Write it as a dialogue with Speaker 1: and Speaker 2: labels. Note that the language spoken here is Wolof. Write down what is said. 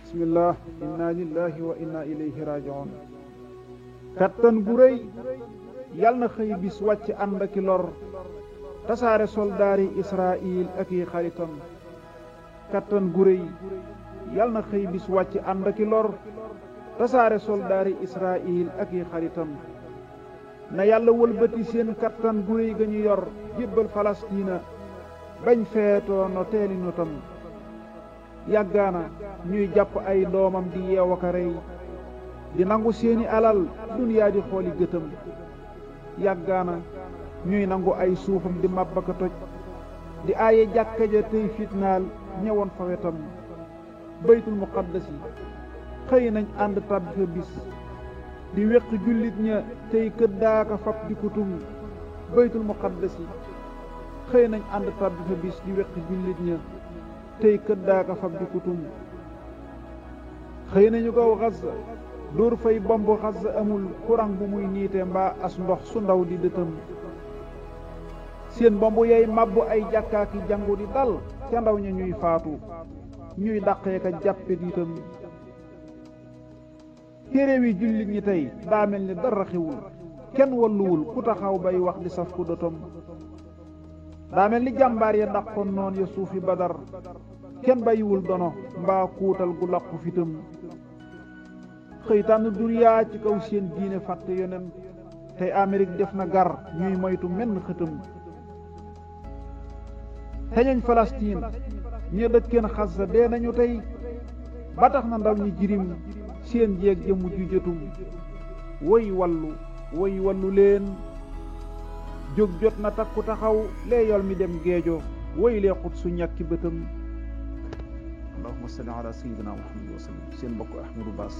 Speaker 1: bismillah inna lillahi wa inna ilayhi raji'un kattan gu rëy yal na xëy bis wàcc ànd aki lor tasaare soldaari Israil ak i xaritam kattan gu rëy yal na xëy bis wàcc ànd aki lor tasaare soldaari Israil ak i xaritam na yàlla wëlbati seen kattan gu rëy ga ñu yor jébbal Falastina bañ feetoo no teeli notam yàggaana ñuy jàpp ay doomam di yeew aka rey di nangu seeni alal duniyaa di xooli gëtam yàggaana ñuy nangu ay suufam di màbbaka toj di aaye jàkka ja tey fitnaal ñëwoon fa wetam baytul muqaddasi xëy nañ ànd tàbbi fa bis di weq jullit ña tey këddaaka fab di kutum baytul muqaddasi xëy nañ ànd tàbbi fa bis di weq jullit ña tey këddaaka fab di kutum xëy nañu kaw Gaza dóor fay bomb Gaza amul courant bu muy niite mbaa as ndox su ndaw di dëtëm seen bomb yay mabbu ay jàkkaaki jàngu di dal ca ndaw ña ñuy faatu ñuy dàqee ka jàppe diitam téere wi jullit ñi tey daa mel ni dara xewul kenn walluwul ku taxaw bay wax di saf ku dotom daa mel ni jàmbaar ya dàqoon noon ya suufi Badar kenn bàyyiwul dono mbaa kuutal gu làqu fitam xëy tànn duniyaa ci kaw seen diine fàtte yonen tey Amérique def na gar ñuy moytu menn xëtam teñoñ Palestine ñi dëkkeen Gaza dee nañu tey ba tax na ndaw ñi jirim seen jeeg jëmu ju jotum woy wallu leen jóg jot na takku taxaw lee yol mi dem geejo woy lee xut su ñàkki bëtam allahumma salli ala sayyidina Muhammad wa sallam seen mbokk Ahmadou Bass